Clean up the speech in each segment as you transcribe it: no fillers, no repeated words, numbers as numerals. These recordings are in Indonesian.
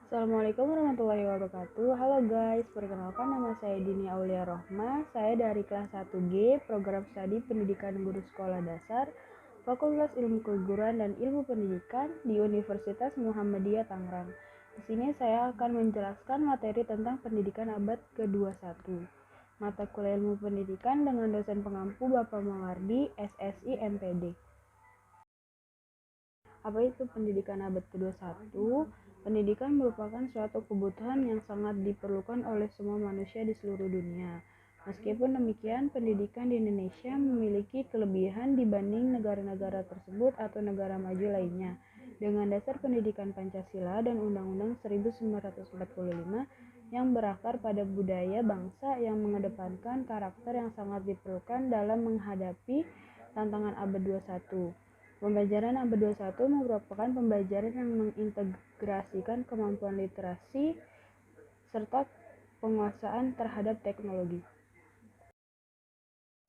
Assalamualaikum warahmatullahi wabarakatuh. Halo guys, perkenalkan nama saya Dini Aulia Rohma. Saya dari kelas 1G, program studi Pendidikan Guru Sekolah Dasar, Fakultas Ilmu Keguruan dan Ilmu Pendidikan di Universitas Muhammadiyah Tangerang. Di sini saya akan menjelaskan materi tentang pendidikan abad ke-21. Mata kuliah Ilmu Pendidikan dengan dosen pengampu Bapak Mawardi, SSI MPD. Apa itu pendidikan abad ke-21? Pendidikan merupakan suatu kebutuhan yang sangat diperlukan oleh semua manusia di seluruh dunia. Meskipun demikian, pendidikan di Indonesia memiliki kelebihan dibanding negara-negara tersebut atau negara maju lainnya. Dengan dasar pendidikan Pancasila dan Undang-Undang 1945 yang berakar pada budaya bangsa yang mengedepankan karakter yang sangat diperlukan dalam menghadapi tantangan abad 21. Pembelajaran abad 21 merupakan pembelajaran yang mengintegrasikan kemampuan literasi serta penguasaan terhadap teknologi.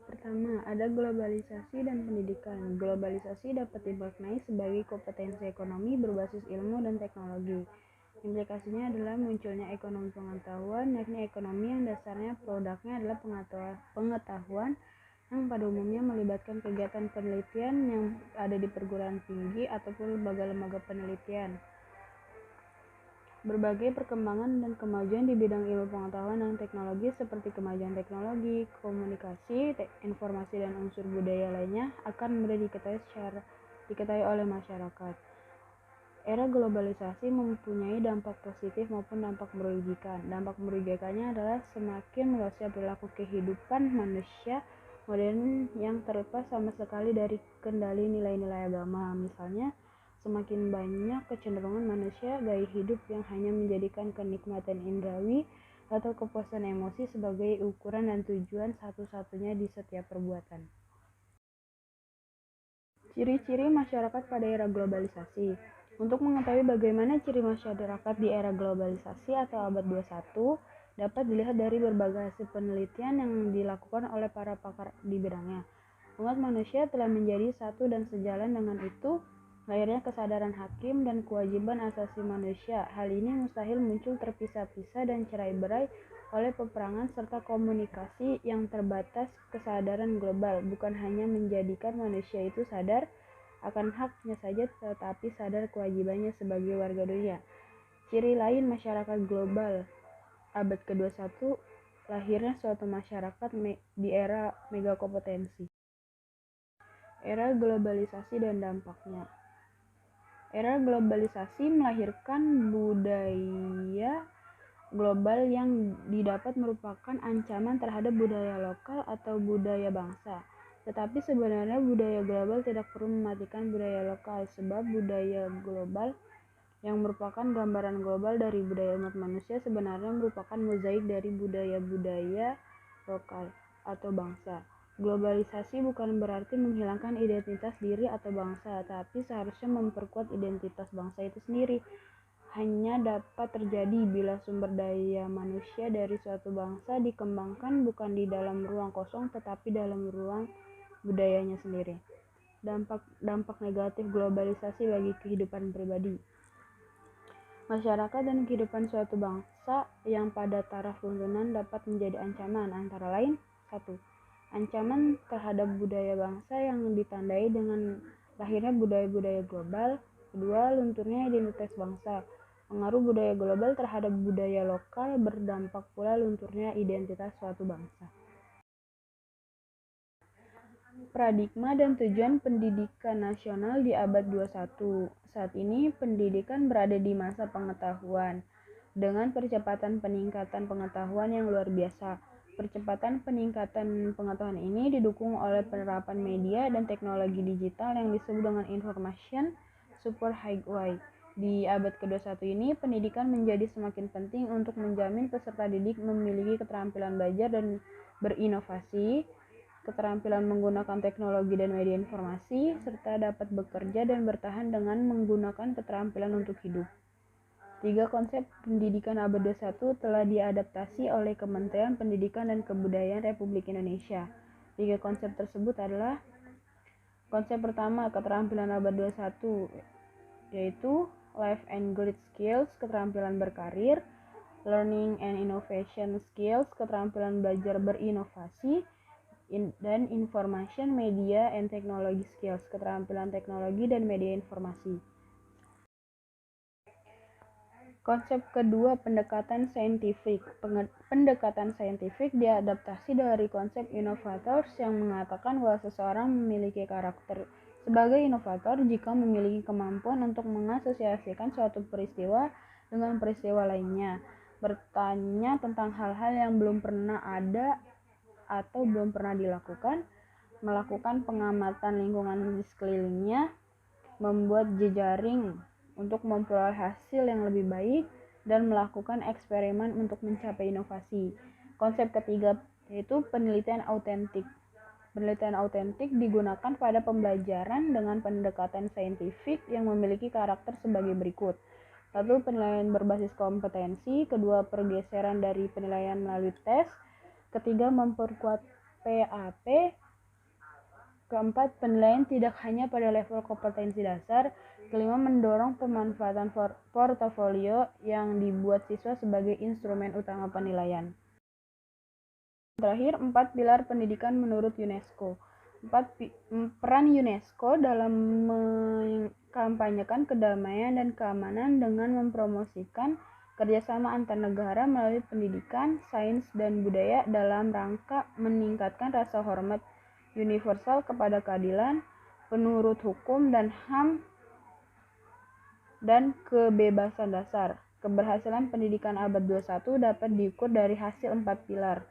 Pertama, ada globalisasi dan pendidikan. Globalisasi dapat dimaknai sebagai kompetensi ekonomi berbasis ilmu dan teknologi. Implikasinya adalah munculnya ekonomi pengetahuan, yakni ekonomi yang dasarnya produknya adalah pengetahuan yang pada umumnya melibatkan kegiatan penelitian yang ada di perguruan tinggi ataupun lembaga-lembaga penelitian. Berbagai perkembangan dan kemajuan di bidang ilmu pengetahuan dan teknologi seperti kemajuan teknologi, komunikasi, informasi dan unsur budaya lainnya akan mudah diketahui oleh masyarakat. Era globalisasi mempunyai dampak positif maupun dampak merugikan. Dampak merugikannya adalah semakin meluasnya perilaku kehidupan manusia modern yang terlepas sama sekali dari kendali nilai-nilai agama. Misalnya, semakin banyak kecenderungan manusia gaya hidup yang hanya menjadikan kenikmatan indrawi atau kepuasan emosi sebagai ukuran dan tujuan satu-satunya di setiap perbuatan. Ciri-ciri masyarakat pada era globalisasi. Untuk mengetahui bagaimana ciri masyarakat di era globalisasi atau abad 21, dapat dilihat dari berbagai hasil penelitian yang dilakukan oleh para pakar di bidangnya. Umat manusia telah menjadi satu dan sejalan dengan itu, lahirnya kesadaran hakim dan kewajiban asasi manusia. Hal ini mustahil muncul terpisah-pisah dan cerai-berai oleh peperangan serta komunikasi yang terbatas. Kesadaran global bukan hanya menjadikan manusia itu sadar akan haknya saja, tetapi sadar kewajibannya sebagai warga dunia. Ciri lain masyarakat global abad ke-21, lahirnya suatu masyarakat di era megakompetensi. Era globalisasi dan dampaknya. Era globalisasi melahirkan budaya global yang didapat merupakan ancaman terhadap budaya lokal atau budaya bangsa. Tetapi sebenarnya budaya global tidak perlu mematikan budaya lokal, sebab budaya global yang merupakan gambaran global dari budaya umat manusia sebenarnya merupakan mozaik dari budaya-budaya lokal atau bangsa. Globalisasi bukan berarti menghilangkan identitas diri atau bangsa, tapi seharusnya memperkuat identitas bangsa itu sendiri. Hanya dapat terjadi bila sumber daya manusia dari suatu bangsa dikembangkan bukan di dalam ruang kosong tetapi dalam ruang budayanya sendiri. Dampak negatif globalisasi bagi kehidupan pribadi. Masyarakat dan kehidupan suatu bangsa yang pada taraf tuntunan dapat menjadi ancaman, antara lain: 1. Ancaman terhadap budaya bangsa yang ditandai dengan lahirnya budaya-budaya global. 2. Lunturnya identitas bangsa. Pengaruh budaya global terhadap budaya lokal berdampak pula lunturnya identitas suatu bangsa. Paradigma dan tujuan pendidikan nasional di abad 21. Saat ini pendidikan berada di masa pengetahuan dengan percepatan peningkatan pengetahuan yang luar biasa. Percepatan peningkatan pengetahuan ini didukung oleh penerapan media dan teknologi digital yang disebut dengan information super highway. Di abad ke-21 ini, pendidikan menjadi semakin penting untuk menjamin peserta didik memiliki keterampilan belajar dan berinovasi, keterampilan menggunakan teknologi dan media informasi, serta dapat bekerja dan bertahan dengan menggunakan keterampilan untuk hidup. 3 konsep pendidikan abad 21 telah diadaptasi oleh Kementerian Pendidikan dan Kebudayaan Republik Indonesia. 3 konsep tersebut adalah: konsep pertama, keterampilan abad 21, yaitu life and grit skills, keterampilan berkarir, learning and innovation skills, keterampilan belajar berinovasi, dan information media and technology skills, keterampilan teknologi dan media informasi. Konsep kedua, pendekatan saintifik. Pendekatan saintifik diadaptasi dari konsep inovators yang mengatakan bahwa seseorang memiliki karakter sebagai inovator jika memiliki kemampuan untuk mengasosiasikan suatu peristiwa dengan peristiwa lainnya, bertanya tentang hal-hal yang belum pernah ada atau belum pernah dilakukan, melakukan pengamatan lingkungan di sekelilingnya, membuat jejaring untuk memperoleh hasil yang lebih baik, dan melakukan eksperimen untuk mencapai inovasi. Konsep ketiga yaitu penelitian autentik. Penelitian autentik digunakan pada pembelajaran dengan pendekatan saintifik yang memiliki karakter sebagai berikut. 1. Penilaian berbasis kompetensi. 2. Pergeseran dari penilaian melalui tes. 3. Memperkuat PAP. 4. Penilaian tidak hanya pada level kompetensi dasar. 5. Mendorong pemanfaatan portofolio yang dibuat siswa sebagai instrumen utama penilaian. Terakhir, 4 pilar pendidikan menurut UNESCO. Peran UNESCO dalam mengkampanyekan kedamaian dan keamanan dengan mempromosikan kerjasama antar negara melalui pendidikan, sains, dan budaya dalam rangka meningkatkan rasa hormat universal kepada keadilan, penurut hukum dan HAM, dan kebebasan dasar. Keberhasilan pendidikan abad 21 dapat diukur dari hasil 4 pilar,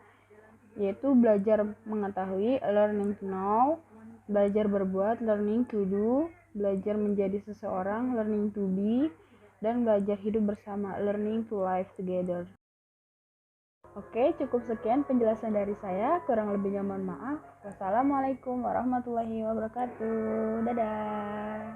yaitu belajar mengetahui, learning to know, belajar berbuat, learning to do, belajar menjadi seseorang, learning to be, dan belajar hidup bersama, learning to live together. Oke, cukup sekian penjelasan dari saya. Kurang lebihnya mohon maaf. Wassalamualaikum warahmatullahi wabarakatuh. Dadah.